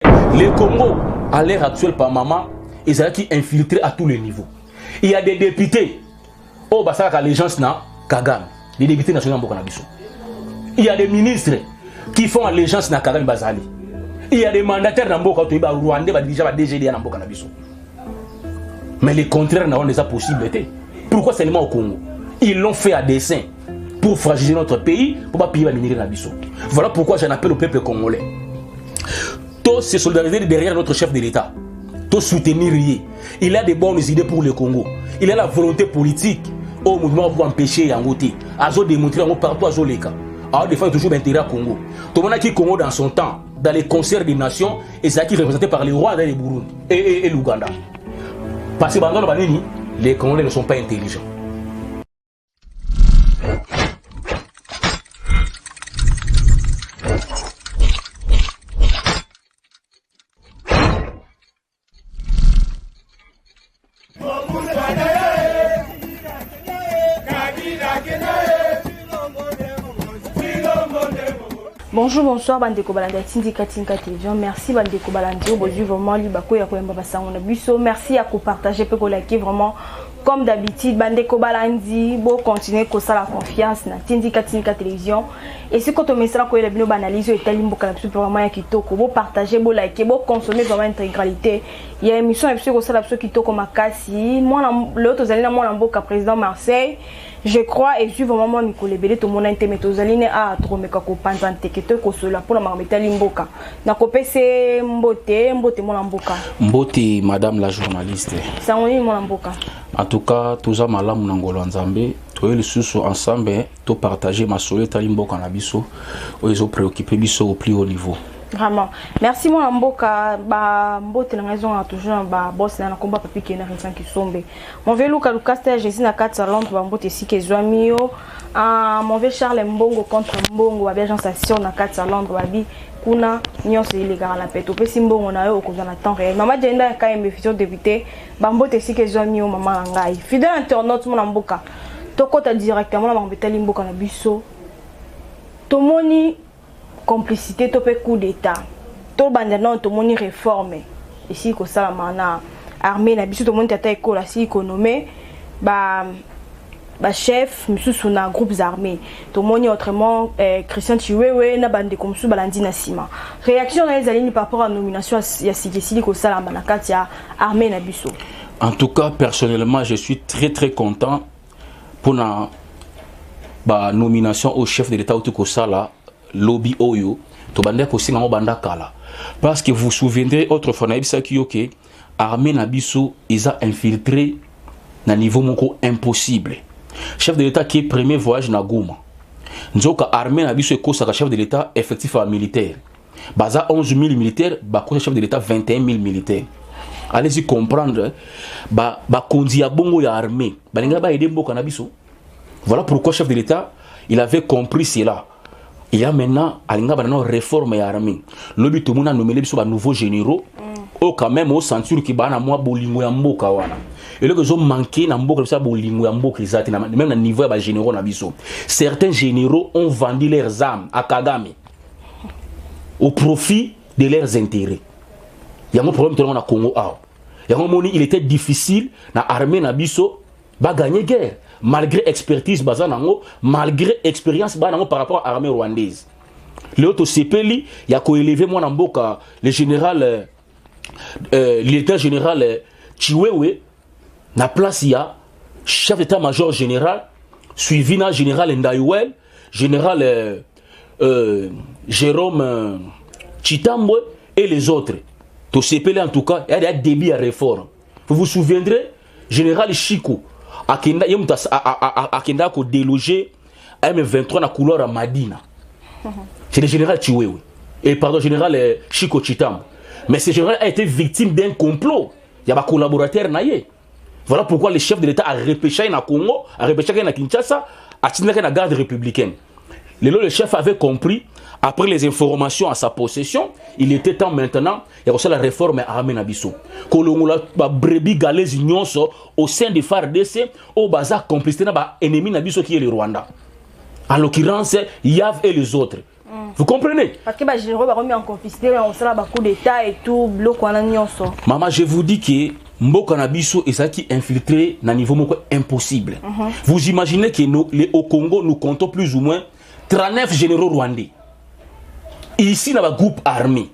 Le Congo, à l'heure actuelle, par maman, ils sont infiltrés à tous les niveaux. Il y a des députés, oh, bah ça, l'allégeance na Kagame, les députés nationaux en Nabiso. Il y a des ministres qui font allégeance na Kagame Bazali. Il y a des mandataires dans Mboka, Rwandais, déjà DGD dans Mboka Nabiso. Mais le contraire n'a pas possibilité. Pourquoi seulement au Congo? Ils l'ont fait à dessein pour fragiliser notre pays, pour ne pas payer la minerie Nabiso. Voilà pourquoi j'en appelle au peuple congolais. Tous se solidariser derrière notre chef de l'État. Tous soutenir lui. Il a des bonnes idées pour le Congo. Il a la volonté politique au mouvement pour empêcher Yangote. Azo démontrer partout à Zoleka. Alors des fois il y a toujours l'intérêt au Congo. Tout le monde qui Congo dans son temps, dans les concerts des nations, et c'est qui est représenté par les rois et Burundi et l'Ouganda. Parce que dans le les Congolais ne sont pas intelligents. Bonjour, bonsoir, Bandeko Balanda, Tinka Télévision. Merci, Bandeko Balanda. Aujourd'hui, vraiment, Libako Yakoyamba Basangona Busso. Merci à partager, peut liker vraiment. Comme d'habitude, Bandeko Balandi, bon continuer comme ça la confiance na Tinka Télévision. Et si quand on met ça, quand il y a une analyse, et tel vraiment ya kitoko, bon partager, bon liker, bon consommer vraiment intégralité. Il y a une émission comme ça la kitoko makasi. Moi, l'autre zalina moi l'amboka président Marseille. Je crois et je vraiment moi Nicolas Belé tout mon intermétozaline a trop me kako panzante que te ko cela pour la marmita limboka. Na kopese mbote mon amboka. Mbote madame la journaliste. Ça on est mon amboka. En tout cas, tous malamu nangolo nzambe, tous les sous ensemble, to partager ma soleta limboka na biso, ils ont préoccupé biso au plus haut niveau. Vraiment. Merci mon amboka ba mbote na raison a toujours ba boss na combat papi qui na raison qui sombe. Mon vieux Luka Lucas Jésus na 4 salons ba mbote si ke zwamio. Mon vieux Charles Mbongo contre Mbongo ba bien station na 4 salons ba bi kuna nyonso illégal la pete opesi mbongo na yo okoza na temps réel. Mama Jenda ka yembe futur député ba mbote si ke zwamio mama ngai. Fidèle internaute mon amboka. Tokota directement na mbote limboka na biso. Tomoni complicité topé coup d'état to bandana to moni réforme ici ko sala mana armée na biso to moni tata école si économie ba chef misusu na groupes armés to moni autrement Christian Chiwewe na bande comme sous balandi na sima réaction na les alliés par rapport à nomination ya Sigesi ko sala mana katia armée na biso. En tout cas personnellement je suis très content pour la nomination au chef de l'État au ko sala lobby oyo to bande ko singa mo banda kala parce que vous vous souviendrez autrefois na bisa ki yoke armée na biso ils a infiltré na niveau moko impossible chef de l'état qui est premier voyage na Goma nzoka armée na biso ko saka chef de l'état effectif militaire baza 11 000 militaires ba ko chef de l'état 21 000 militaires. Allez-y comprendre ba kondi ya bongo ya armée balinga ba aider mboka na biso. Voilà pourquoi chef de l'état il avait compris cela. Il y a maintenant une réforme et armée. Le but tout le monde a nommé les nouveaux généraux. Au quand même au ceinture qui bana moi bolingo ya mboka wana. Et le que ont manqué na mboka ça bolingo ya mboka izati même na niveau ya généraux na biso. Certains généraux ont vendu leurs armes à Kagame au profit de leurs intérêts. Il y a un problème tout le monde à Congo. Il était difficile na armée na biso ba gagner guerre. Malgré expertise bazanango, malgré expérience banango par rapport à l'armée rwandaise. L'autre CPLI, il y a élevé mon amboka le général l'état général Chiwewe na place il y a chef d'état-major général suivi na général Ndayuel, général Jérôme Chitambwe et les autres. To CPLI en tout cas, il y a des débits à réforme. Vous vous souviendrez général Chico Akenda ko déloger M23 na couloir à Madina. C'est le général Chiwewe. Et pardon, général Chico Chitam. Mais ce général a été victime d'un complot. Il y a des collaborateurs naïe. Voilà pourquoi le chef de l'État a repêché na Congo, a repêché na Kinshasa, a tiré na garde républicaine. Le chef avait compris, après les informations à sa possession, il était temps maintenant, il y a aussi la réforme armée Nabiso. Kolongola brebis galais nyonso au sein des FARDC, au bazar complicité na ba ennemi Nabiso qui est le Rwanda. En l'occurrence, Yav et les autres. Vous comprenez? Parce que les généraux ont mis en complicité, on sera beaucoup d'État et tout, bloc en nyonso. Maman, je vous dis que Mboka na biso est ça qui infiltré na niveau impossible. Vous imaginez que nous, au Congo, nous comptons plus ou moins 39 généraux rwandais. Ici, dans un groupe armé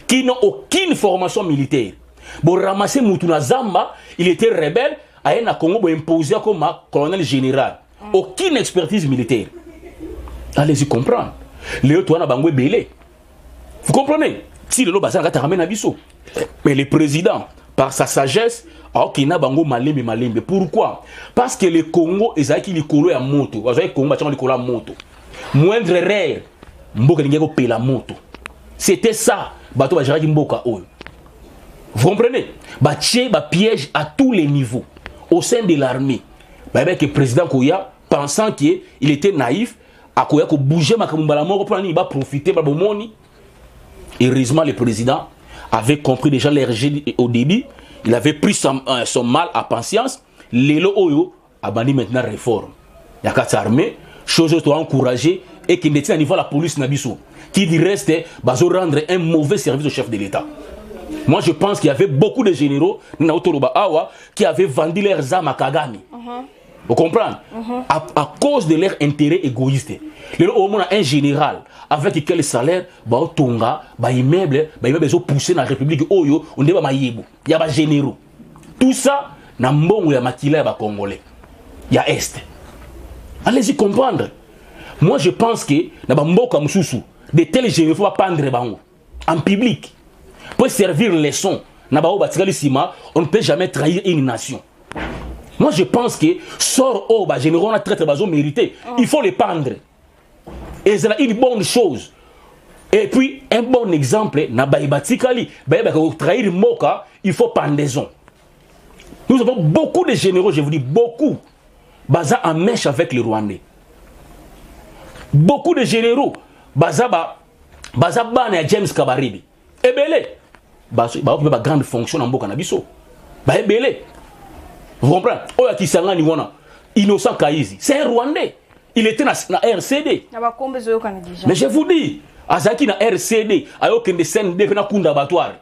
qui n'ont aucune formation militaire. Bon, ramasser Moutouna Zamba, il était rebelle, à un Congo pour imposer comme un colonel général. Aucune expertise militaire. Allez-y comprendre. Léo Touana Bangwe Belé. Vous comprenez? Si le Loba Zanga Taramé Nabiso. Mais le président, par sa sagesse, Aokina Bango Malembe Malembe. Pourquoi? Parce que le Congo, Ezaki Likolo à moto. Vous savez, Congo, Bachang Likolo à moto. Moindre rare, Mboka Ngeko paye la moto. C'était ça. Bato Bajaraki Mboka Oyo. Vous comprenez? Baché, piège à tous les niveaux. Au sein de l'armée. Avec le président Koya, pensant qu'il était naïf, à Koya ko bouger Makamumbala mort pour il va profiter de Bomoni. Heureusement, le président avait compris déjà l'RG au début. Il avait pris son mal à patience. Lélo Oyo a banni maintenant réforme. Il y a quatre armées, chose qui doit encourager et qui détient à niveau la police Nabiso. Qui dit reste, va rendre un mauvais service au chef de l'État. Moi, je pense qu'il y avait beaucoup de généraux qui avaient vendu leurs armes à Kagame. Vous comprenez? À cause de leur intérêt égoïste. Au moins, un général avec quel salaire, tonga, immeuble, ils ont poussé dans la République Oyo, on est il y a des généraux. Tout ça, na mbongo ya makila ya Congolais. Il y a Est. Allez-y comprendre. Moi, je pense que na mboka mususu, de tels généraux, il faut pendre en public. Pour servir leçon, on ne peut jamais trahir une nation. Moi, je pense que sort au généraux a très mérité. Il faut les pendre. Et c'est une bonne chose. Et puis, un bon exemple, trahir Moka, il faut pendaison. Nous avons beaucoup de généraux, je vous dis beaucoup, baza en mèche avec les Rwandais. Beaucoup de généraux, baza bana James Kabaribi. Ebele. Ba grande fonction en Mboka na biso. Ba ebele. Vous comprenez? Oya Kisangani wana Innocent Kaizi, c'est un Rwandais. Il était dans RCD. Mais je vous dis, Azaki na RCD, ayokende SND na kunda abattoir.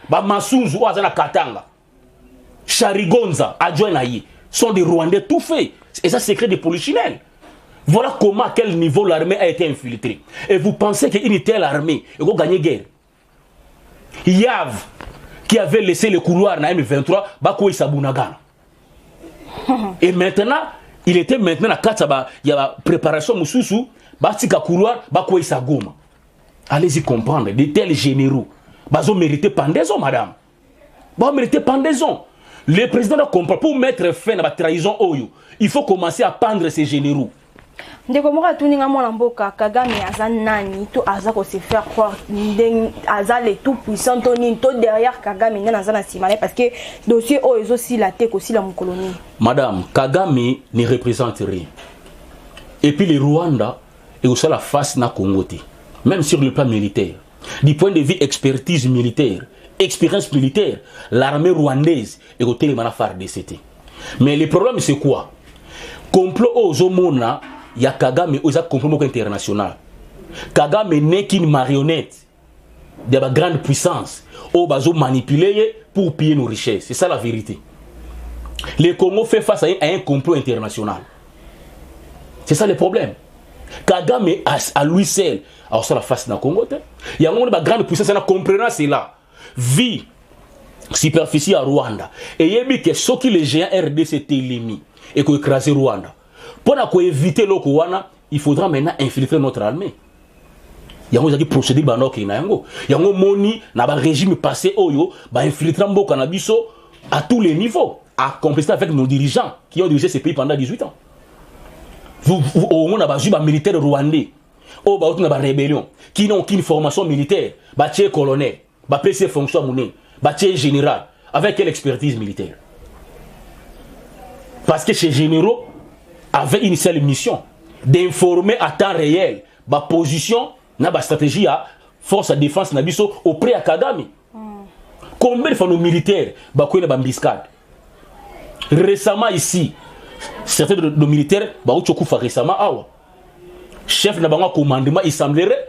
Ba Masunzu azana Katanga. Charigonza, adjoint naïe, sont des Rwandais tout faits. Et ça, c'est secret de polichinelle. Voilà comment, à quel niveau l'armée a été infiltrée. Et vous pensez qu'une telle armée, elle va gagner guerre. Yav, qui avait laissé le couloir dans M23, Bakoui Sabunagana. Et maintenant, il était maintenant à Katsaba, il y a la préparation Moussoussou, Batika couloir, Bakoui Sagoma. Allez-y comprendre, de tels généraux, Bazo mérité pendaison, madame. Bazo mérité pendaison. Le président doit comprendre, pour mettre fin à la trahison, il faut commencer à pendre ces généraux. Ndeko moka tuninga mwana mboka Kagame aza nani to aza ko se faire croire aza le tout puissant toni to derrière Kagame nana aza na simane parce que dossier o ezo si la tête aussi la colonie. Madame, Kagame ne représente rien. Et puis le Rwanda est aussi la face na Congo, même sur le plan militaire. Du point de vue expertise militaire, expérience militaire, l'armée rwandaise est au télémana phare DCT. Mais le problème c'est quoi? Complot aux homona, il y a Kagame aux complot international. Kagame n'est qu'une marionnette de la grande puissance. Au bazo manipulé pour piller nos richesses. C'est ça la vérité. Le Congo fait face à un complot international. C'est ça le problème. Kagame à lui seul, alors ça la face dans le Congo. Il y a une grande puissance, on comprendra cela. Vie superficie à Rwanda. Et il y a que ce qui les géants RDC étaient éliminés et qu'on écrasé Rwanda. Pour éviter le Rwanda, il faudra maintenant infiltrer notre armée. Il y a des procédures qui sont là. Il y a un régime passé qui va infiltrer à tous les niveaux, à compléter avec nos dirigeants qui ont dirigé ces pays pendant 18 ans. Au moins, il y a des militaires rwandais, il y a des rébellions qui n'ont aucune formation militaire, des colonels, des fonctions des général, avec quelle expertise militaire? Parce que ces généraux avaient une seule mission, d'informer à temps réel la position, la stratégie à force de défense auprès de Kagame. Combien de fois nos militaires ont une embuscade? Récemment ici, certains de nos militaires ont récemment, chef de commandement, il semblerait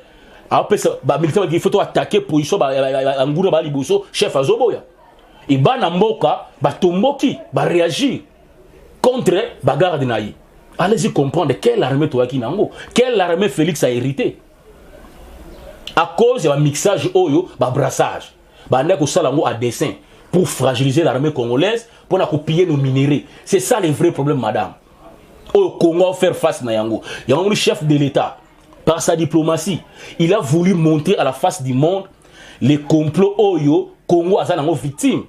après ça ba militaire il faut attaquer position ba nguna ba liboso chef azoboya et ba na mboka ba tomboki ba réagir contre bagarre de naï. Allez-y comprendre quelle armée toi qui nango, quelle armée Félix a hérité. À cause de mixage oyo, ba brassage, ba nek salango à dessein pour fragiliser l'armée congolaise, pour na piller nos minéraux. C'est ça le vrai problème madame. Au Congo faire face na yango. Yango le chef de l'État par sa diplomatie, il a voulu montrer à la face du monde les complots oyo Congo a nango victime.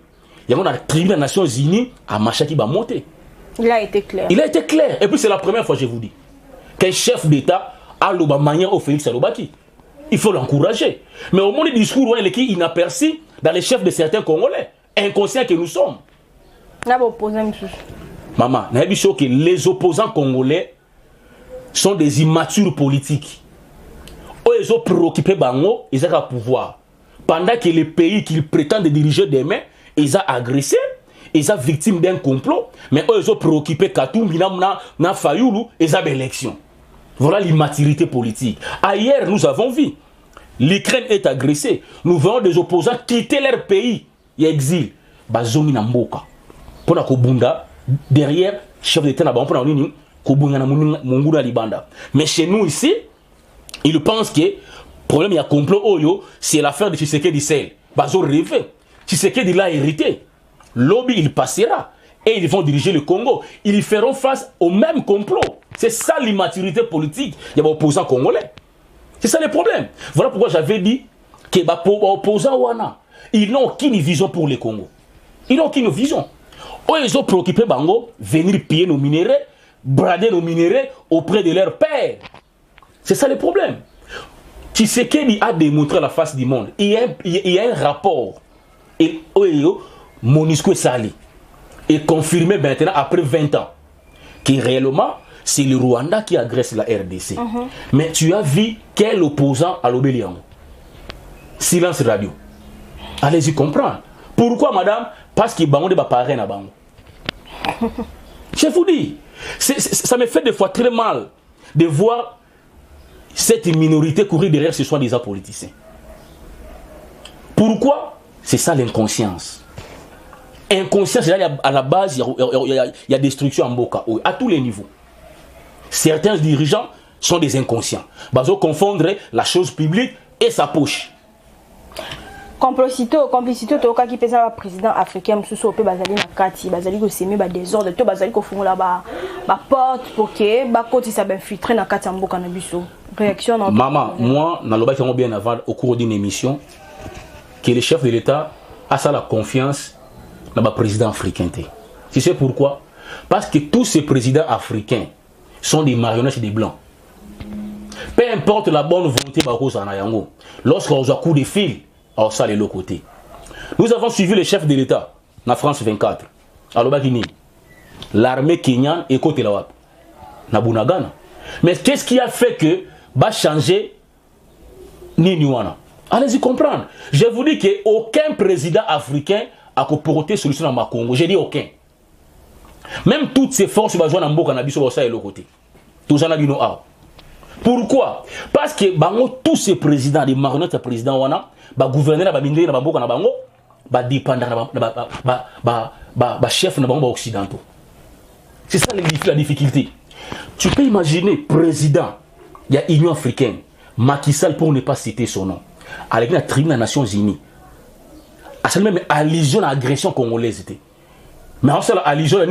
Yango na tribunal des Nations Unies a machaki ba monter. Il a été clair. Il a été clair. Et puis c'est la première fois, je vous dis, qu'un chef d'État a le manière au Félix Alobaki. Il faut l'encourager. Mais au moment du discours, il est inaperçu dans les chefs de certains Congolais, inconscients que nous sommes. Maman, que les opposants congolais sont des immatures politiques. Ils sont préoccupés bango, ils ont le pouvoir. Pendant que les pays qu'ils prétendent diriger demain, ils ont agressé. Ils sont victimes d'un complot, mais eux, ils sont préoccupés Katoumbi, na Fayoulou, ils ont l'élection. Voilà l'immaturité politique. Ailleurs, nous avons vu, l'Ukraine est agressée. Nous voyons des opposants quitter leur pays et exil. Bazomi na mboka. Pour la Kobunda, derrière, chef d'État na pour la Union, Kobunda na Monguna Libanda. Mais chez nous ici, ils pensent que le problème, il y a complot Oyo, c'est l'affaire de Tshisekedi Sel. Bazo rêvé. Tshisekedi l'a hérité. Lobby, il passera et ils vont diriger le Congo. Ils feront face au même complot. C'est ça l'immaturité politique. Il y a des opposants congolais. C'est ça le problème. Voilà pourquoi j'avais dit que les opposants wana, ils n'ont aucune vision pour le Congo. Ils n'ont aucune vision. Ils ont préoccupé Bango, venir piller nos minéraux, brader nos minéraux auprès de leur père. C'est ça le problème. Tshisekedi a démontré la face du monde. Il y a un rapport. Et MONUSCO Sali est confirmé maintenant après 20 ans que réellement c'est le Rwanda qui agresse la RDC. Mais tu as vu quel opposant à l'Obéliango? Silence radio. Allez-y comprendre. Pourquoi madame? Parce que Bango de Baparé na Bango. Je vous dis, ça me fait des fois très mal de voir cette minorité courir derrière ce soi-disant politiciens. Pourquoi? C'est ça l'inconscience. Inconscience, à la base, il y a destruction en Boka, à tous les niveaux. Certains dirigeants sont des inconscients. Ils vont confondre la chose publique et sa poche. Complicité, au cas qui pèse le président africain, sous au bazali na kati, bazali ko semi ba désordre, to bazali ko fungula ba porte pour que ba koti ça ben filtrer na kati mboka na biso. Réaction dans maman, moi, na loba qui bien avant au cours d'une émission que le chef de l'État a ça la confiance dans le président africain. Tu sais pourquoi? Parce que tous ces présidents africains sont des marionnettes des blancs. Peu importe la bonne volonté de lorsqu'on a coup de fil, on sale de l'autre côté. Nous avons suivi le chef de l'État, en France 24, à l'Obagini. L'armée kenyane est côté là-bas, na Bunagana. Mais qu'est-ce qui a fait que va changer Niniwana? Allez-y comprendre. Je vous dis qu'aucun président africain a porté solution dans ma Congo. J'ai dit aucun. Même toutes ces forces qui sont Mboka na biso et l'autre côté. Tous en abino a. Pourquoi? Parce que bango tous ces présidents, les marionnettes présidents wana, ba gouverneur ba bindé na Mboka na bango, ba dépendant ba chef na bango occidentaux. C'est ça la difficulté. Tu peux imaginer président, il y a Union africaine, Macky Sall pour ne pas citer son nom. Avec la tribune des Nations Unies. C'est même allusion à l'agression congolaise. Mais en seule allusion à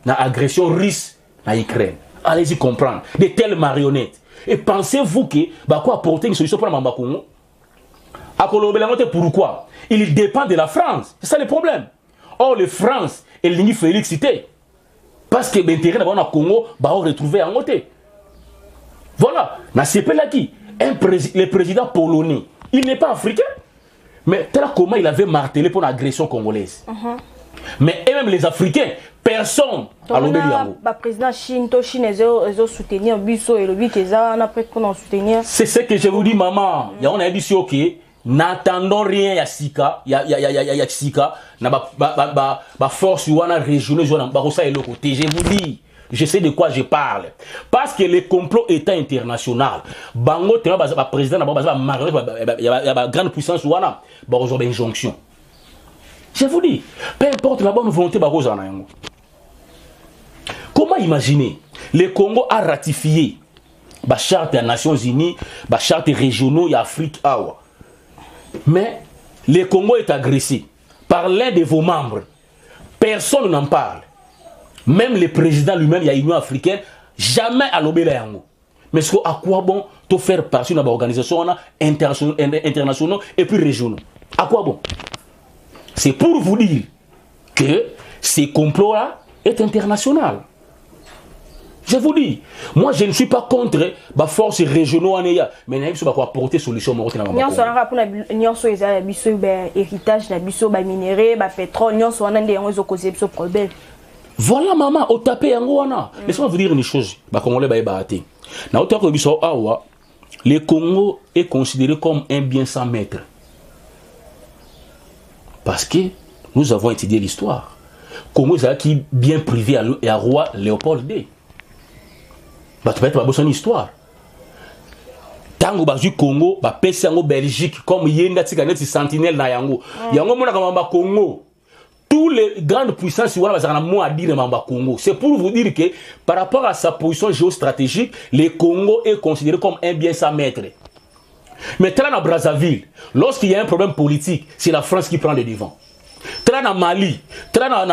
l'agression russe à l'Ukraine. Allez-y comprendre. De telles marionnettes. Et pensez-vous que quoi apporter une solution pour le Congo? Pourquoi? Il dépend de la France. C'est ça le problème. Or, la France, elle n'y fait féliciter. Parce que l'intérêt dans le Congo va retrouver en côté. Voilà. Le président polonais, il n'est pas africain. Mais tel comment il avait martelé pour l'agression congolaise. Mais et même les Africains, personne à l'Obéliango. Le président Chine, ils soutenir Bisso et le but qu'ils ont après qu'on soutenir. C'est ce que je vous dis, maman. Il y a un dit ok, n'attendons rien, il y a Sika, il y a Sika, na ba force wana régionale, ba ça et le côté. Je vous dis, je sais de quoi je parle. Parce que le complot est international. Bango, tu as président, il y a une grande puissance, il y a une injonction. Je vous dis, peu importe la bonne volonté, comment imaginer? Le Congo a ratifié la charte des Nations Unies, la charte régionale et Afrique. Mais le Congo est agressé par l'un de vos membres. Personne n'en parle. Même le président lui-même, il y a l'Union africaine, jamais à l'obéir. Mais à quoi bon de faire partie d'une organisation internationale et puis régionale? À quoi bon? C'est pour vous dire que ce complot-là est international. Je vous dis, moi je ne suis pas contre la force régionale, mais il faut apporter solution. Voilà maman, au tapé yangoana. Laissez-moi vous dire une chose. Le Congo est considéré comme un bien sans maître. Parce que nous avons étudié l'histoire. Congo est bien privé à roi Léopold II. Tu peux être une histoire. Tango bazu Congo, ba pesi yango Belgique comme yenda tika neti sentinelle na yango. Yango mona kama Congo. Tous les grandes puissances wala bazana mo à dire mamba Congo. C'est pour vous dire que par rapport à sa position géostratégique, le Congo est considéré comme un bien sans maître. Mais là dans Brazzaville, lorsqu'il y a un problème politique, c'est la France qui prend le devant. Là dans Mali, là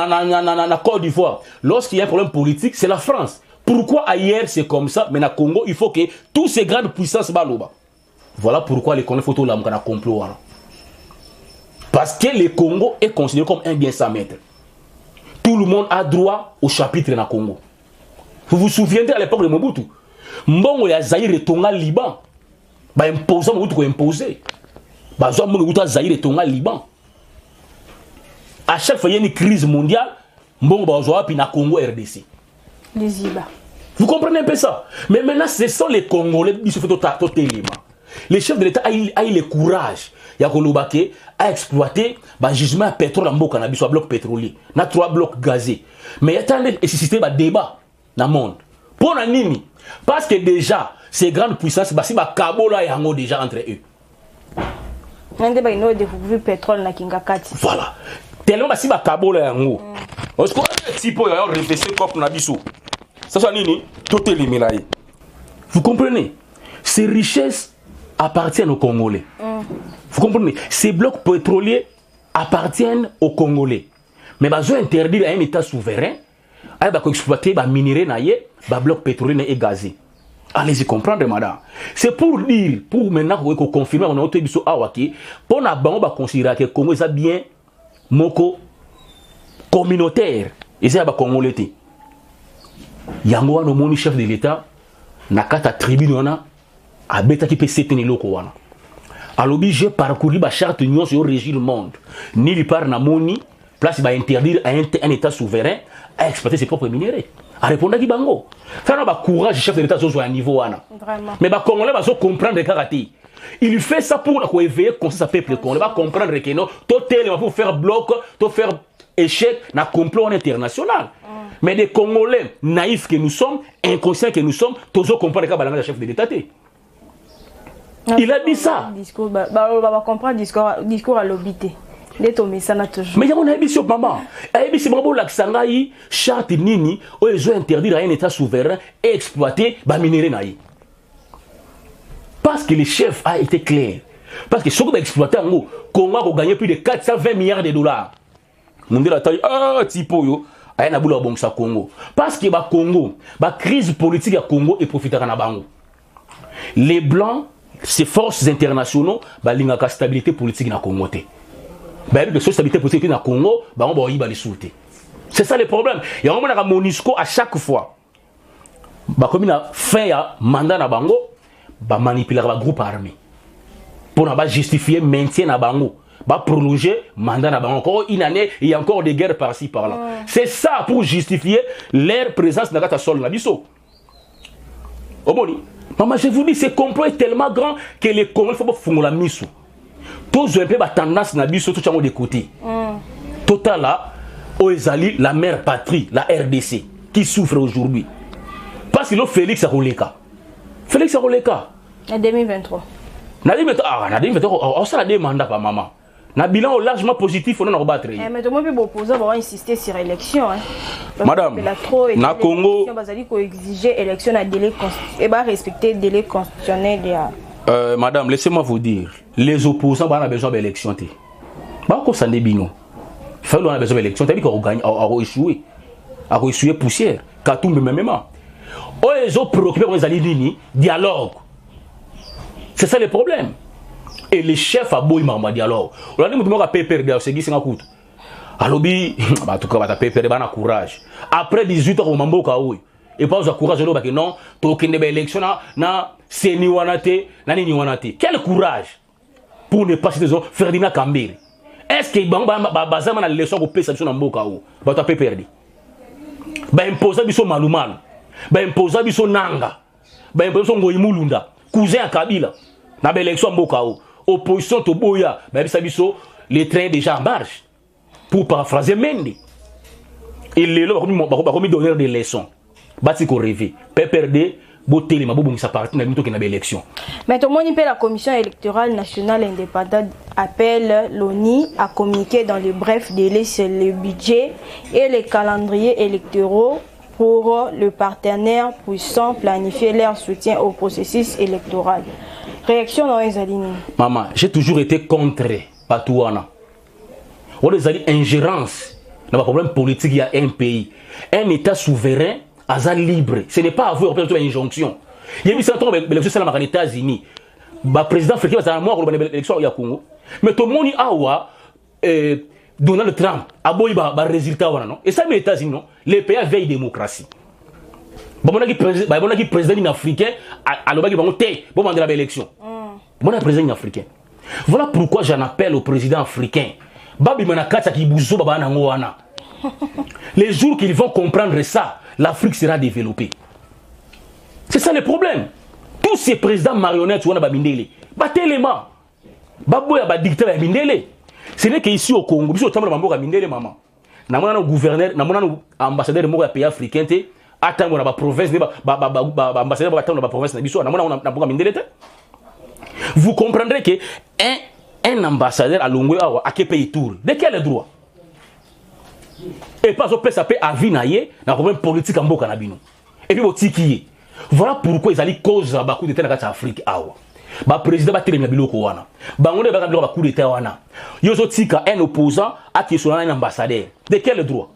dans Côte d'Ivoire, lorsqu'il y a un problème politique, c'est la France. Pourquoi ailleurs c'est comme ça, mais dans le Congo, il faut que toutes ces grandes puissances baloba. Voilà pourquoi les Congolais photo là mon complot. Parce que le Congo est considéré comme un bien sans maître. Tout le monde a droit au chapitre dans le Congo. Vous vous souvenez à l'époque de Mobutu, Mbongo ya Zaïre Tonga Liban. Ba imposant Mobutu ko imposer. Ba zo Mobutu a Zaïre Tonga Liban. À chaque fois il y a une crise mondiale, Mbongo ba zo api na Congo RDC. Vous comprenez un peu ça? Mais maintenant, ce sont les Congolais qui se font totalement. Les chefs de l'État ont le courage à exploiter le gisement de pétrole en cannabis, soit bloc pétrolier, na 3 blocs gazés. Mais il y a un système de débat dans le monde. Pour nini? Parce que déjà, ces grandes puissances, si ba kabola yango déjà entre eux. Voilà. Tellement si ba kabola yango. Parce que si pour réfléchir comme on a dit ça. Ça soit nini, tout est éliminé. Vous comprenez? Ces richesses appartiennent aux Congolais. Vous comprenez? Ces blocs pétroliers appartiennent aux Congolais. Mais ils ont interdit à un État souverain d'exploiter les minerais, les blocs pétroliers et gazés. Allez-y comprendre, madame. C'est pour dire, pour maintenant confirmer, on a été dit pour nous considérer que le Congo est bien moko communautaire. Et c'est un Congolais. Yango wana moni chef de l'État nakata tribune wana abeta ki pe seteni loko wana alobi j'ai parcouru ba charte union sur régir le monde ni li par na moni place ba interdire à un État souverain à exploiter ses propres minéraux a répondre ki bango ça ba courage chef de l'État zo à niveau wana mais ba congolais ba zo comprendre karaté il fait ça pour ko éveiller comme ça peuple congolais va comprendre que non to télé pour faire bloc to faire échec na complot international. Mais des Congolais naïfs que nous sommes, inconscients que nous sommes, tous comprendre que le chef de l'État. Il a dit ça. Discours, va comprendre discours à l'obité. Mais il y a mon ambition, maman. C'est vraiment l'accent charte nini, où ils ont interdit à un État souverain exploiter les minéraux. Parce que le chef a été clair. Parce que ce qu'on a exploité en Congo, Congo a gagné plus de 420 milliards de dollars. On dit la taille, tipo yo. Congo. Parce que le Congo, la crise politique au Congo est profitera na bango. Les blancs, ces forces internationales, la stabilité politique na Congo. La stabilité politique na Congo, c'est ça le problème. Il y a un MONUSCO à chaque fois. Comme il a fait un mandat na bango, manipuler le groupe armé. Pour justifier le maintien na bango. Va prolonger mandat encore une année et il y a encore des guerres par-ci par-là. C'est ça pour justifier leur présence dans la sol nabiso. Maman, je vous dis, ce complot est tellement grand que les Congolais faut pas faire la mise. Tous un peu la tendance nabiso tout de côté. Total là, Oezali, la mère patrie, la RDC. qui souffrent aujourd'hui. Parce que Félix Aroleka. Félix Aroleka. En 2023. En 2023, on s'est demandé par maman. Na bilan largement positif, on a rebattre. Mais tout le monde peut opposer, va insister sur l'élection. Madame, na Congo, on exiger élection à délai et va respecter le délai constitutionnel. Madame, laissez-moi vous dire, les opposants ont besoin d'élection. Bah, quoi ça n'est bino. Fait on a besoin d'élection, t'as dit qu'on gagne, à échouer poussière, Katoum même. Oh, les autres préoccupés comme les alliés dialogue. C'est ça le problème. Et les chefs à Boy Marma dialogue. On a dit que PPRD, c'est qui c'est un coup. Alors, en tout cas, PPRD, on a courage. Après 18 ans, on m'a dit que et pas au courage de non, tu as élection na Seni Wanate, na Nini Wanate. Quel courage pour ne pas citer Ferdinand Kambere. Est-ce que bazama na leçon ko pesa biso na mboka o ba ta PPRD ba imposer biso malumalu ba imposer biso nanga ba imposer ngoyi mulunda cousin à Kabila na ba élection mboka o opposition to boya ba biso les trains déjà en marche pour paraphraser Mendy et les là ba komi donner des leçons bati ko rêver PPRD botelé ma bobo sa parti na bito ke na ba élection. Mais tout le monde la commission électorale nationale indépendante appelle l'ONI à communiquer dans les brefs délais sur le budget et les calendriers électoraux pour le partenaire puissant planifier leur soutien au processus électoral. Réaction dans les alignés. Maman, j'ai toujours été contre Patouana. On a des ingérences dans le problème politique, il y a un pays. Un État souverain, à libre. Ce n'est pas avoir une injonction. Il y a eu ça dans les États-Unis. Le président africain va avoir l'élection au Congo. Mais tout le monde a Donald Trump a beau un résultat. Et ça, les États-Unis, les pays veillent démocratie. Bon, on a un président africain à l'élection. On a un président africain. Voilà pourquoi j'en appelle au président africain. Les jours qu'ils vont comprendre ça, l'Afrique sera développée. C'est ça le problème. Tous ces présidents marionnettes, on a bamindele. Batelema. Baboya ba dictateur bamindele. Ce n'est qu'ici au Congo, biso tambo mambo bamindele maman. Na mona no gouverneur, na mona no ambassadeur mo pays africain te, atango na ba province ba ambassadeur ba tango na ba province na biso na mona na boka mindele te. Vous comprendrez que un ambassadeur à Longwe a quel pays tour. De quel droit? Et pas au PSAP à Vinaye, dans le problème politique en Boka Nabino. Et puis au Tiki. Voilà pourquoi ils allaient cause à Bakou de Ténaka Afrique. Le président va tirer le biloko wana. Bango ne va pas coup d'état wana. Yoso Tika, un opposant, à qui soit un ambassadeur. De quel droit?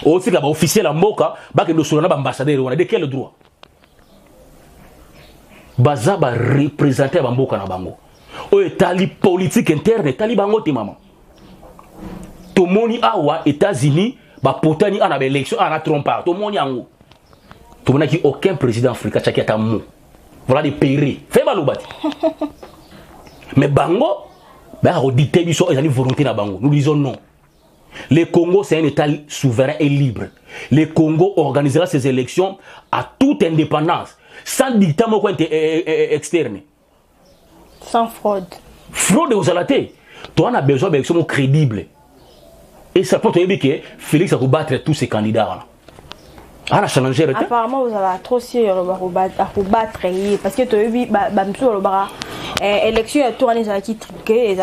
Au Tika, officiel en Boka, Bak de Solana ambassadeur wana. De quel droit? Baza va représenter Bamboka na Bango. Au tali politique interne, tali Bango ti maman. Tout le monde awa États-Unis, ba potani ana ba élection ana trompa. Tout le monde yango. Tout le monde qui aucun président africain qui a un mot. Voilà des pays. Fais balobati. Mais Bango, bah redité biso ils ont volonté na Bango. Nous disons non. Le Congo c'est un État souverain et libre. Le Congo organisera ses élections à toute indépendance, sans dictat externe. Sans fraude. Fraude aux alatés. Toi on a besoin d'élections crédibles. Et ça peut te dire que Félix a battre tous ces candidats. Apparemment, vous avez trop sûr à battre parce que tu as vu l'élection qui truqué, et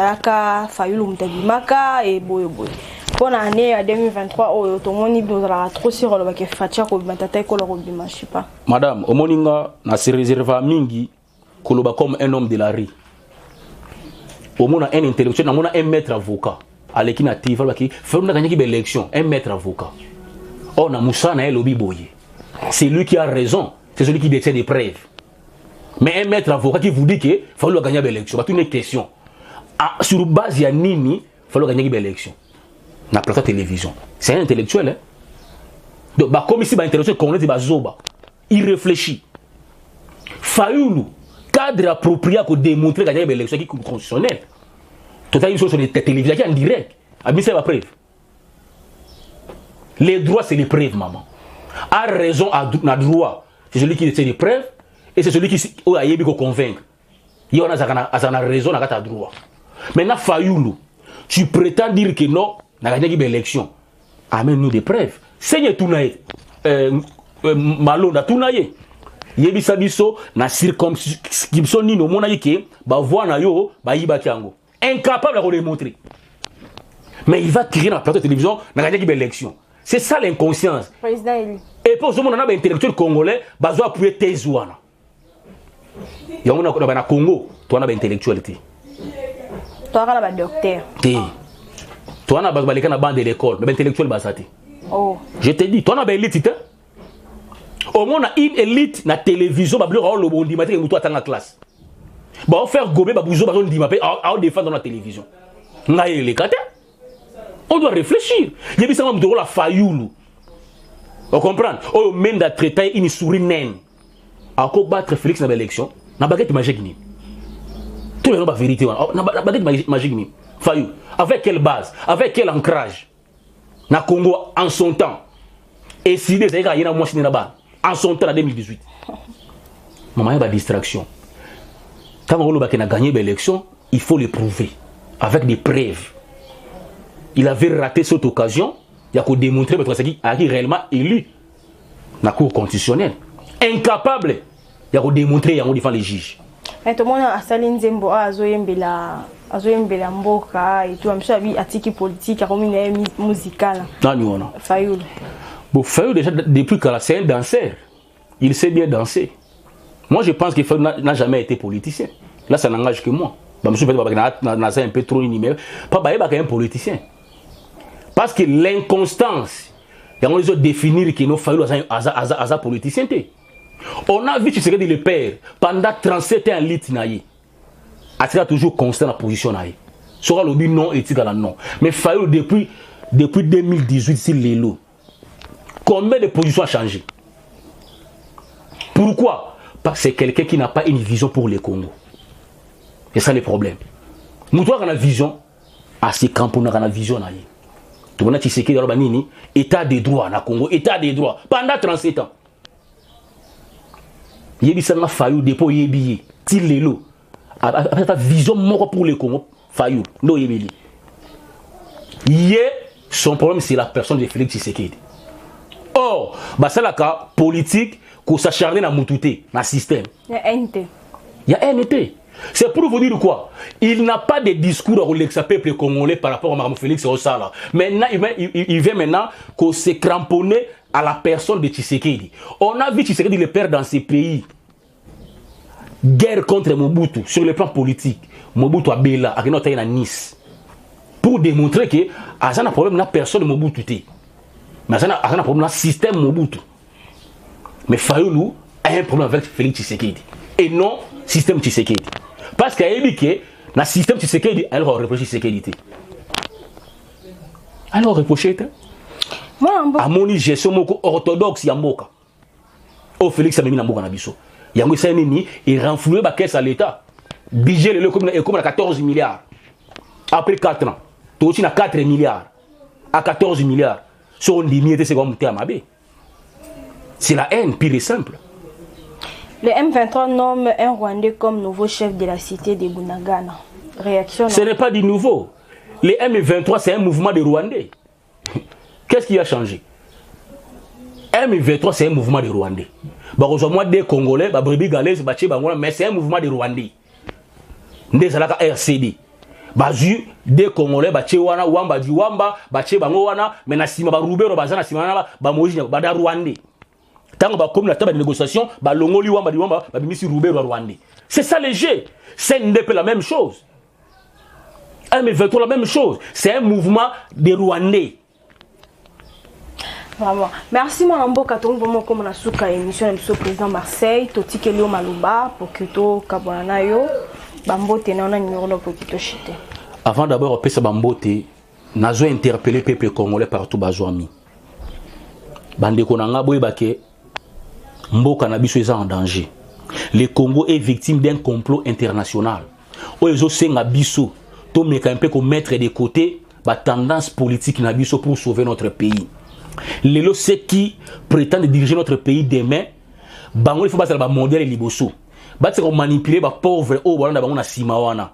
Fayulu Mtagimaka et Boyoboy. Pour l'année 2023, tout le monde vous avez trop sûr que Fatia Kobimatata et Kolorobima, je sais pas. Madame, au Moninga, na se réserve à Mingi, Koloba comme un homme de la rue. Au moins, un intellectuel, on a un maître avocat. À l'équipe native, il faut gagner l'élection, un maître avocat. On a Moussa na Elobi Boye. C'est lui qui a raison. C'est celui qui détient des preuves. Mais un maître avocat qui vous dit qu'il faut gagner l'élection. C'est une question. Sur base de Nini, il faut gagner l'élection. Na plateau télévision. C'est un intellectuel. Hein? Donc, comme ici, un intellectuel connaît des zoba. Il réfléchit. Fayoulou, cadre approprié pour démontrer gagner l'élection qui est constitutionnelle. Tout à l'heure, sur les télévisions qui est en direct. C'est la preuve. Les droits, c'est les preuves, maman. A raison, à droit. C'est celui qui détient les preuves et c'est celui qui a convaincre. Il y a raison, à droit. Maintenant, Fayoulou, tu prétends dire que non, on a gagné l'élection. Amène-nous des preuves. Seigneur Tounaï, malonda tuna ye yebisa biso na circonscription nino mona yeke ba voix na yo ba yiba kiango incapable de le montrer. Mais il va crier dans la plateau de télévision dans la élection. C'est ça l'inconscience. Président élu. Et pour ce moment, on a des intellectuels congolais, ils ont appuyé Tezouana. Il y a un Congo, tu as des intellectualité. Tu as un docteur. Tu as un bande de l'école, mais intellectuel basati. Oh. Je te dis, tu as une élite. Au moins, on a une élite dans la télévision, on a le bon dimanche, on a la classe. On va faire gober, on va défendre dans la télévision. On a les quatre. On doit réfléchir. Il y a des la fayoulou. On comprend. On mène à traiter une souris naine. À quoi battre Félix dans l'élection? Na baguette magique ni. Tout le monde a vérité. Na baguette magique ni. Fayou. Avec quelle base? Avec quel ancrage? Na Congo en son temps. Et si des gars y a moi là-bas en son temps en 2018. Maman il y a distraction. Quand on a gagné l'élection, il faut le prouver avec des preuves. Il avait raté cette occasion, il a démontré qu'il a réellement élu la Cour constitutionnelle. Incapable, il a démontré qu'il a défendu les juges. Tout le monde a salé Nzembo, a Zoyembela Mboka, et tout, il y a des politique, il y a des musicales. Non. Fayoul. Bon, Fayoul, déjà, depuis qu'il c'est un danseur, il sait bien danser. Moi, je pense que Fayoul n'a jamais été politicien. Là, ça n'engage que moi. Je me suis fait un peu trop inimé. Pas un politicien. Parce que l'inconstance, il y a des définir que nos Fayoul sont politiciens. On a vu Tshisekedi le père pendant 37 ans en litinaï. Il a toujours constant dans la position. Sera le but non éthique à la non. Mais Fayoul depuis 2018, c'est l'élo. Combien de positions a changé? Pourquoi? Parce que c'est quelqu'un qui n'a pas une vision pour les Congo. C'est ça le problème. Nous avons une vision, à ces camps, on a une vision. Tout le monde sait que état des droits na Congo, état des droits pendant 37 ans. Il y a des Fayou dépôt yebi tilelo. Après ta vision mort pour les Congo, Fayou no yebi. Son problème c'est la personne de Félix Tshisekedi. Or, c'est la cas politique qu'on s'acharne dans Moutouté, dans le système. Il y a NT. Il y a NT. C'est pour vous dire quoi? Il n'a pas de discours au peuple congolais par rapport à Mme Félix Osala. Maintenant, il vient maintenant qu'on se cramponner à la personne de Tshisekedi. On a vu Tshisekedi le père dans ces pays. Guerre contre Mobutu sur le plan politique. Mobutu a Bela, à Nice. Pour démontrer que il y a un problème, personne de Mobutu. Mais il y a un problème, système Mobutu. Mais Fayoulou a un problème avec Félix Tshisekedi. Et non, système Tshisekedi. Parce qu'il y a que dans le système Tshisekedi, elle va reprocher Tshisekedi. Elle va reprocher. À mon gestion orthodoxe, il y a Mboka. Oh, Félix a mis Mboka na biso. Il y a un Nini, il renfloué la caisse à l'État. Budget est comme à 14 milliards. Après 4 ans, tu as 4 milliards. À 14 milliards. Sur une ligne, c'est la haine, pire et simple. Le M23 nomme un Rwandais comme nouveau chef de la cité de Bunagana. Réaction? Ce n'est pas du nouveau. Le M23, c'est un mouvement de Rwandais. Qu'est-ce qui a changé? M23, c'est un mouvement de Rwandais. Moi, des Congolais, mais c'est un mouvement de Rwandais. Des RCD. Des Congolais, Wamba, mais Nassima, Roubero, Bazana, Simana, Bamoji, Bada Rwandais. Tant que comme la table de négociation, c'est ça le jeu. C'est la même chose. M23 la même chose. C'est un mouvement de Rwandais. Vraiment. Merci Mambo Katon vraiment comme la souka émission de président Marseille, Toti Kelio Maluba pour que to Kabonanayo, Bambote na na numéro pour que to chite. Avant d'abord pesa Bambote, nazo interpeller peuple congolais partout bazwami. Bande konanga boyebake Mboka na biso en danger. Le Congo est victime d'un complot international. Oyezo senga biso to meka un peu ko mettre de côté la tendance politique na biso pour sauver notre pays. Les lots ceux qui prétendent diriger notre pays demain, il faut pas mondial et liboso. Ils vont manipuler les pauvres au Rwanda na simawana.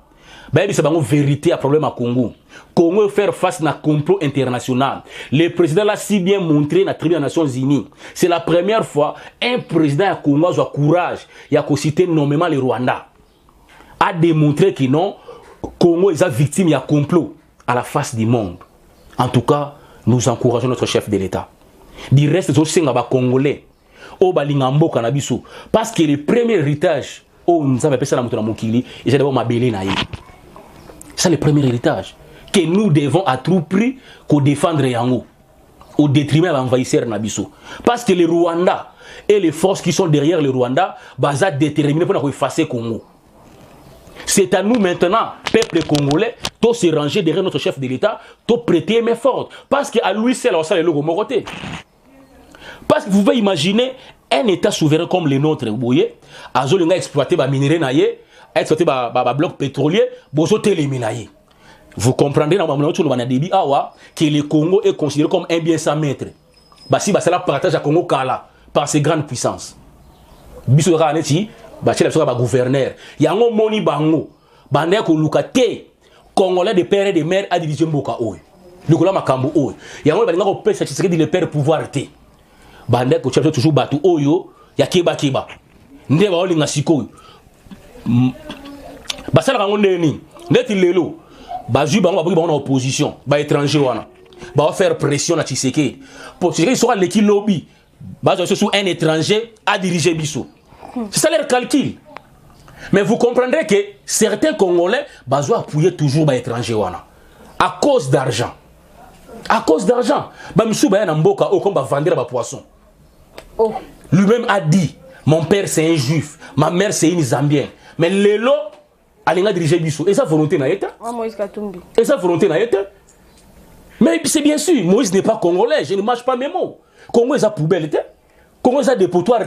C'est une vérité à problème à Congo. Congo faire face à un complot international. Le président l'a si bien montré dans la tribune des Nations Unies. C'est la première fois un président à Congo a le courage et a cité nommément le Rwanda. A démontré que non, Congo est victime d'un complot à la face du monde. En tout cas, nous encourageons notre chef de l'État. Du reste, c'est les Congolais. Parce que le premier héritage, c'est le premier héritage que nous devons à tout prix défendre Yango au détriment de l'envahisseur Nabiso. Parce que le Rwanda et les forces qui sont derrière le Rwanda sont déterminées pour effacer le Congo. C'est à nous maintenant, peuple congolais, de se ranger derrière notre chef de l'État, de prêter main forte. Parce qu'à lui seul, on sait le logo moroté. Parce que vous pouvez imaginer un État souverain comme le nôtre, vous voyez, a exploité les minerais, exploité les blocs pétroliers, les minerais. Vous comprendrez dans que le Congo est considéré comme un bien sans maître. Si c'est la partage à Congo Kala par ses grandes puissances. Biso Raneti, le gouverneur. Il y a un moni bango. Bandé ko lukate Congolais de père et de mère à diriger Mboka Oy. Le Kola Makambo Oy. Il y a un bandé ko pèse qui de le père pouvoir té. Bandé ko cherche toujours batu Oyo, ya keba keba. Ndé ba olinga sikoyo. Basala kango ndeni. Ndeti lelo. Bazu bango ba en opposition, ba étranger wana. Ba faire pression na Tshisekedi. Pour Tshisekedi sera l'équipe lobby. Ba sur un étranger à diriger Bisso. C'est ça leur calcul. Mais vous comprendrez que certains Congolais ont appuyé toujours les étrangers à cause d'argent. À cause d'argent. Lui-même a dit, mon père c'est un juif, ma mère c'est une zambienne. Mais Lelo a dirigé Bissou. Et sa volonté n'a été. Et sa volonté n'a été. Mais c'est bien sûr, Moïse n'est pas congolais, je ne mâche pas mes mots. Congo est à poubelle. Congo est à dépotoir.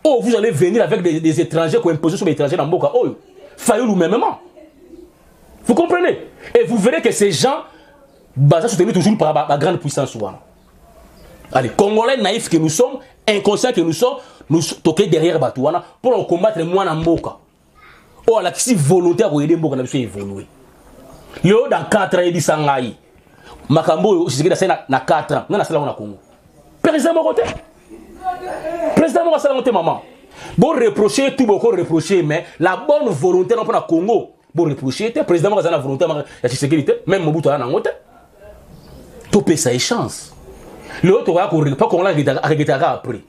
Oh, vous allez venir avec des étrangers qui ont imposé sur les étrangers dans Mboka. Oh, Fayou même. Vous comprenez? Et vous verrez que ces gens sont soutenus toujours par la grande puissance. Allez, Congolais naïfs que nous sommes, inconscients que nous sommes, nous toquons derrière Batouana pour combattre moins dans Mboka. Oh, la qui volontaire pour aider Mboka n'a pas évolué. Yo dans 4 ans, il dit Sangaï. Makambo, c'est que dans 4 ans, nous avons Congo. Président Mokote. Président Mokote, maman. Bon reprocher, tout beaucoup reprocher, mais la bonne volonté dans le Congo, bon reprocher, le président Mokote a la volonté, même Mobutu a la volonté. Tout peut ça chance. L'autre, pas qu'on l'a regretté après.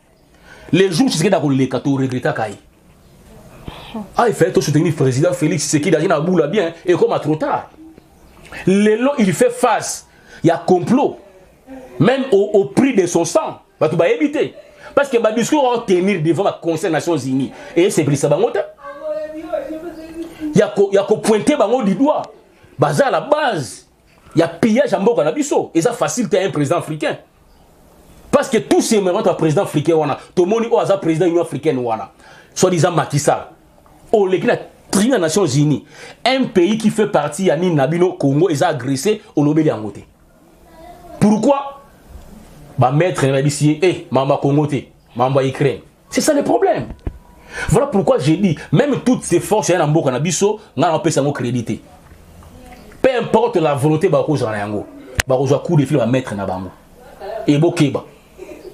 Les jours où tu as regretté, tu regrettes. Ah, il fait soutenir le président Félix Tshisekedi dans la boule bien, et comme à trop tard. Il fait face. Il y a complot. Même au prix de son sang. Tu vas éviter. Parce que le discours va tenir devant le Conseil des Nations Unies. Et c'est ça. Il y a qu'à pointer du doigt. À la base, il y a pillage en Mboka Nabiso. Et ça facilite un président africain. Parce que tous ces moments, un président africain, tout le monde est un président de l'Union africaine. Soit-disant Macky Sall. Oh, les Nations Unies, un pays qui fait partie de Nabino Congo est agressé au Nobel Yangote. Pourquoi? Maître ici, Mamba Congo, Mamba Ukraine. C'est ça le problème. Voilà pourquoi j'ai dit, même toutes ces forces en Mboka Nabiso, on peut s'en créditer. Peu importe la volonté, on coup de fil à mettre Nabango. Et Bokeba.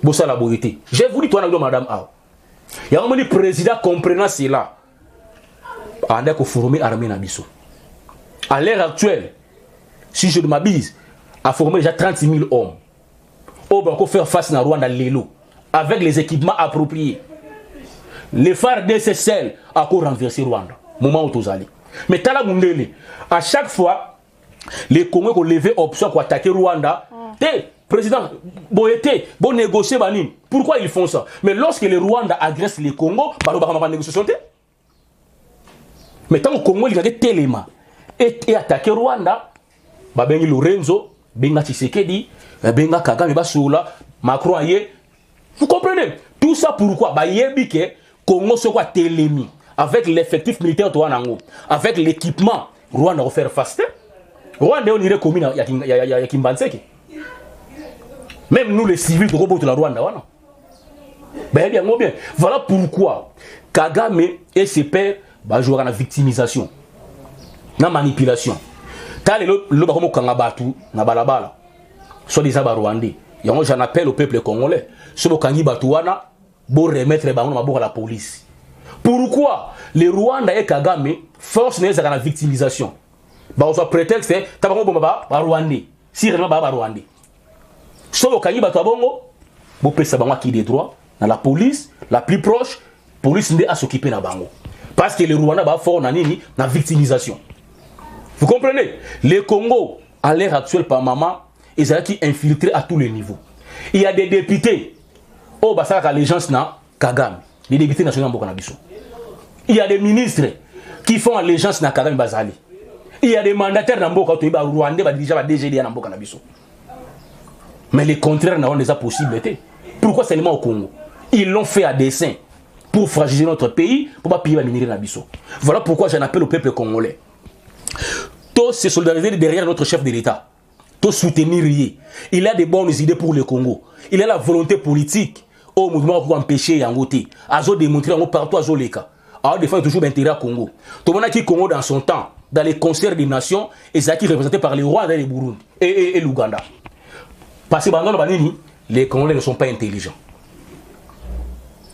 Bossa la beauté. J'ai voulu toi, madame A. Il y a un président comprenant cela. On a formé l'armée Nabiso. À l'heure actuelle, si je ne m'abuse, a formé déjà 30 000 hommes. On va faire face à Rwanda Lelo avec les équipements appropriés. Les phares nécessaires à renverser Rwanda. Moment où tu allez. Mais Tala Mundele, à chaque fois, les Congolais ont levé option pour attaquer Rwanda. Président, bon négocier, pourquoi ils font ça? Mais lorsque les Rwandais agressent les Congos, ils ne vont pas négocier. Mais tant que le Congo il a des éléments et attaquer Rwanda, bengi Lorenzo, benga Tshisekedi, benga Kagame Bassoula, Macron aye. Vous comprenez? Tout ça pourquoi? Yebike Congo se quoi télémi avec l'effectif militaire de Rwanda, avec l'équipement Rwanda va faire face. Rwanda on irait commune ya Kimbanseki. Même nous les civils de robot de la Rwanda bien. Voilà pourquoi Kagame et ses pairs jouer à la victimisation. na manipulation. Tal le baromo kangabatu na balabala. Soit des Rwandais. J'en appelle au peuple congolais. Ce kangi batouana, pour remettre les ballons à la police. Pourquoi les Rwandais et Kagame forcent les à la victimisation? Bah, on soit prétexte, t'as pas bon Rwandais. Si réellement ba Rwandais. Sauf kangi batouabongo, vous pouvez savoir qui des droits dans la police, la plus proche, police n'est à s'occuper na bango. Parce que les Rwandais ba fort nani na victimisation. Vous comprenez? Les Congo, à l'heure actuelle, par maman, ils sont infiltrés à tous les niveaux. Il y a des députés, oh, bah ça, allégeance na Kagame, les députés nationaux en Bokanabissou. Il y a des ministres qui font allégeance na Kagame Bazali. Il y a des mandataires dans Boka, Rwandais, déjà DGD dans Bokanabissou. Mais le contraire n'a pas possibilité. Pourquoi seulement au Congo? Ils l'ont fait à dessein pour fragiliser notre pays, pour ne pas payer la minerie Nabisso. Voilà pourquoi j'en appelle au peuple congolais. Tous se solidariser derrière notre chef de l'État. Tous soutenir. Il a des bonnes idées pour le Congo. Il a la volonté politique au mouvement pour empêcher Yangote. Azo démontrer partout à Zoleka. Alors défendre toujours l'intérêt au Congo. Tout le monde qui Congo dans son temps, dans les concerts des nations, et ça qui est représenté par les rois et les Burundi et l'Ouganda. Parce que les Congolais ne sont pas intelligents.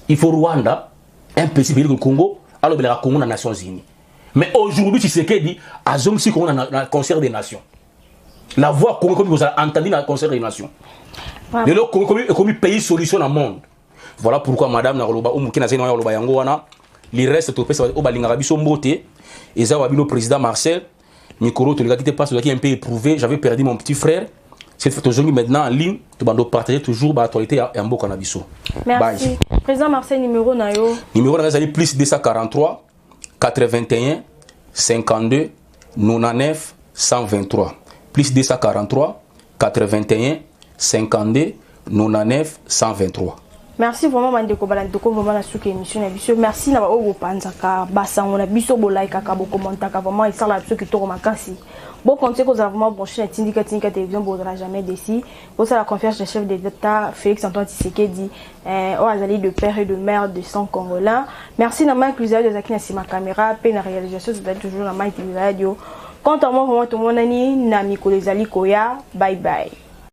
Il faut Rwanda, un petit pays du Congo, alors il y a le Congo dans les Nations Unies. Mais aujourd'hui, tu sais qu'il dit, à Zomsi, qu'on a dans le concert des nations. La voix comme vous avez entendu dans le concert des nations. Et là, comme pays solution dans le monde. Voilà pourquoi Madame Naroloba, les restes au pays, au Balingarabi, sont beauté. Et ça, le président Marcel, Mikoro, tu qui te passe, qui est un peu éprouvé. J'avais perdu mon petit frère. Cette fois aujourd'hui, maintenant en ligne, tu vas partager toujours l'actualité en beau cannabis. Merci. Bye. Président Marcel, numéro Nayo. Numéro Nayo, plus 243 81 52 99 123. Plus 243 81 52 99 123. Merci vraiment Mandeko Balandeko vraiment la souke émission émission. Merci na o panzaka basango na biso bolaika ka bokomantaka vraiment et ça la biso qui to makasi. Bon compter que vous avez vraiment branché Tindika télévision ne jamais déci. Pour ça la confiance du chef de l'État Félix Antoine Tshisekedi aux alliés de père et de mère de sang congolais. Merci na Mike Luzia de Zakina Sima caméra pe na réalisation vous êtes toujours na Mike Radio. Quant à moi vraiment tout le monde ani na Miko les Ali Koya. Bye bye.